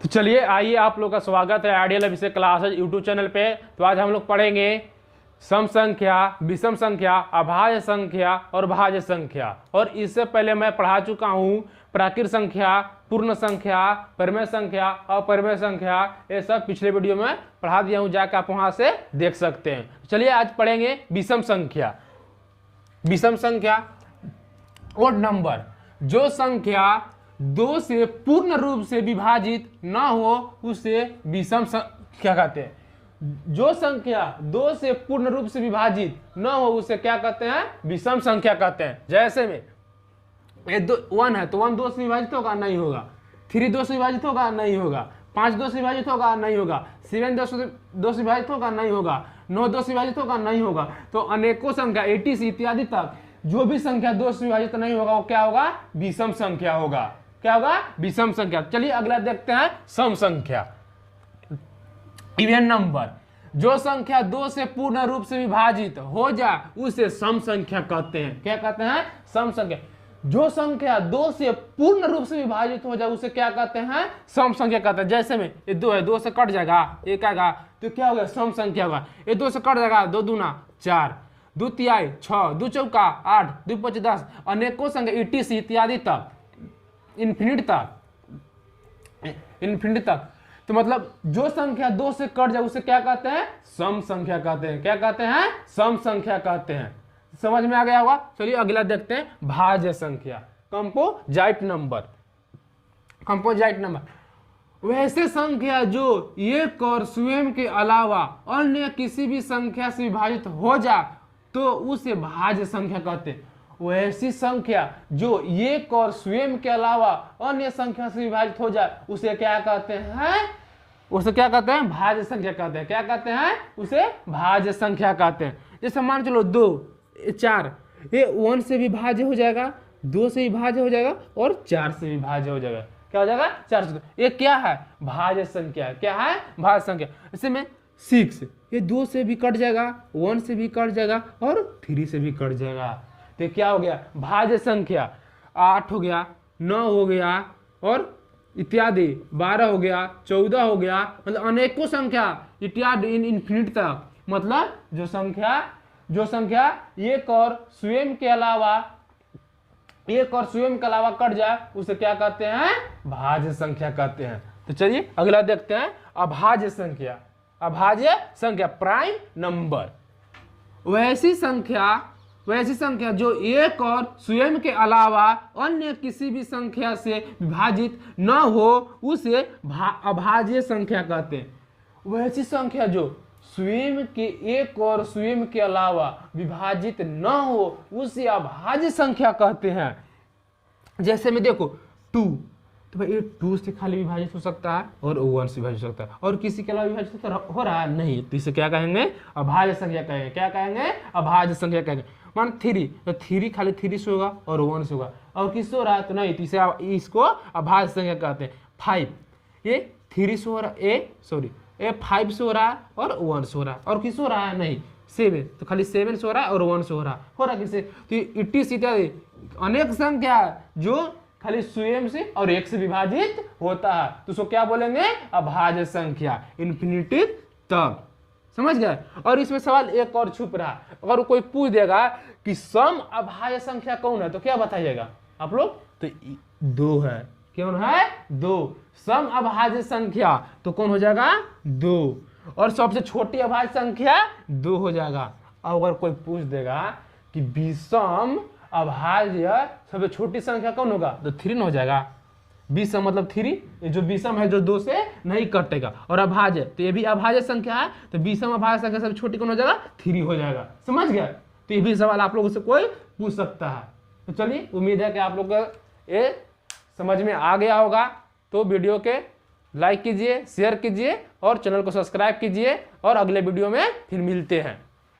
तो चलिए आइए, आप लोग का स्वागत है आइडियल अभिषेक क्लासेज यूट्यूब चैनल पे। तो आज हम लोग पढ़ेंगे सम संख्या, विषम संख्या, अभाज्य संख्या और भाज्य संख्या। और इससे पहले मैं पढ़ा चुका हूँ प्राकृत संख्या, पूर्ण संख्या, परिमेय संख्या, अपरिमेय संख्या। ये सब पिछले वीडियो में पढ़ा दिया हूँ, जाकर आप वहाँ से देख सकते हैं। चलिए आज पढ़ेंगे विषम संख्या। विषम संख्या ओड नंबर, जो संख्या 2 से पूर्ण रूप से विभाजित न हो उसे विषम संख्या कहते हैं। जो संख्या 2 से पूर्ण रूप से विभाजित न हो उसे क्या कहते हैं? विषम संख्या कहते हैं। जैसे में ये 1 है तो 1 2 से विभाजित होगा? नहीं होगा। 3 2 से विभाजित होगा? नहीं होगा। 5 2 से विभाजित होगा? नहीं होगा। 7 2 से विभाजित होगा? नहीं होगा। 9 2 से विभाजित होगा? नहीं होगा। तो अनेकों संख्या 80 से इत्यादि तक जो भी संख्या 2 से विभाजित नहीं होगा वो क्या होगा? विषम संख्या होगा। क्या होगा? विषम संख्या। चलिए अगला देखते हैं सम संख्या। इवन नंबर, जो संख्या 2 से पूर्ण रूप से विभाजित हो जाए उसे सम संख्या कहते हैं। क्या कहते हैं? सम संख्या। जो संख्या 2 से पूर्ण रूप से विभाजित हो जाए उसे क्या कहते हैं? सम संख्या कहते हैं। जैसे में ये 2 है, 2 से कट जाएगा, 1 आएगा तो क्या होगा? सम संख्या होगा। ये 2 से कट जाएगा, 2 दूना 4, 2 तिहाई 6, 2 चौका 8, 2 5 10, अनेकों संख्या 80 से इत्यादि तक, इन्फिनिट तक। तो मतलब जो संख्या 2 से कट जाए उसे क्या कहते हैं? सम संख्या कहते हैं। क्या कहते हैं? सम संख्या कहते हैं। समझ में आ गया होगा। चलिए अगला देखते हैं भाज्य संख्या, कंपोजाइट नंबर। कंपोजाइट नंबर वैसे संख्या जो एक और स्वयं के अलावा अन्य किसी भी संख्या से विभाजित हो जाए तो उसे भाज्य संख्या कहते हैं। वैसी संख्या जो एक और स्वयं के अलावा अन्य संख्या से विभाजित हो जाए उसे क्या कहते हैं? उसे क्या कहते हैं? भाज्य संख्या कहते हैं। क्या कहते हैं? उसे भाज्य संख्या कहते हैं। जैसे मान चलो 2 4, ये 1 से विभाज्य हो जाएगा, 2 से विभाज्य हो जाएगा और 4 से विभाज्य हो जाएगा। क्या हो जाएगा? 4 से। ये क्या है? भाज्य संख्या। क्या है? भाज्य संख्या। जैसे में 6, ये 2 से भी कट जाएगा, 1 से भी कट जाएगा और 3 से भी कट जाएगा। तो क्या हो गया? भाज्य संख्या। 8 हो गया, 9 हो गया और इत्यादि, 12 हो गया, 14 हो गया, मतलब अनेकों संख्या इत्यादि इन्फिनिट तक। मतलब जो संख्या एक और स्वयं के अलावा कट जाए उसे क्या कहते हैं? भाज्य संख्या कहते हैं। तो चलिए अगला देखते हैं अभाज्य संख्या। अभाज्य संख्या प्राइम नंबर, वैसी संख्या जो एक और स्वयं के अलावा अन्य किसी भी संख्या से विभाजित न हो उसे अभाज्य संख्या कहते हैं। वैसी संख्या जो एक और स्वयं के अलावा विभाजित न हो उसे अभाज्य संख्या कहते हैं। जैसे में देखो 2, तो भाई 2 से खाली विभाजित हो सकता है और 1 से विभाजित हो सकता है और किसी के अलावा विभाजित हो रहा है नहीं, तो इसे क्या कहेंगे? अभाज्य संख्या कहेंगे। क्या कहेंगे? अभाज्य संख्या कहेंगे। मान 3, तो 3 खाली 3 से होगा और 1 से होगा और किससे हो रहा है? तो नहीं, तो इसको अभाज्य संख्या कहते हैं। 5, ये 3 से हो रहा है, ये 5 से हो रहा है और 1 से हो रहा है और किससे हो रहा है? नहीं, 7, तो खाली 7 से हो रहा है और 1 से हो रहा है किससे? तो 80 से इत्यादि अनेक संख्या जो खाली स्वयं से और एक से विभाजित होता है तो उसको क्या बोलेंगे? अभाज्य संख्या, इन्फिनिटी तक। समझ गए? और इसमें सवाल एक और छुप रहा है। अगर कोई पूछ देगा कि सम अभाज्य संख्या कौन है तो क्या बताइएगा आप लोग? तो 2 है। कौन है? 2। सम अभाज्य संख्या तो कौन हो जाएगा? 2। और सबसे छोटी अभाज्य संख्या 2 हो जाएगा। अगर कोई पूछ देगा कि विषम अभाज्य सबसे छोटी संख्या कौन होगा तो 3 हो जाएगा। विषम मतलब 3, जो विषम है जो 2 से नहीं कटेगा, और अभाज्य तो ये भी अभाज्य संख्या है तो विषम अभाज्य संख्या सबसे छोटी कौन हो जाएगा? 3 हो जाएगा। समझ गए? तो ये भी सवाल आप लोगों से कोई पूछ सकता है। तो चलिए उम्मीद है कि आप लोग ये समझ में आ गया होगा। तो वीडियो के लाइक कीजिए, शेयर कीजिए और चैनल को सब्सक्राइब कीजिए और अगले वीडियो में फिर मिलते हैं।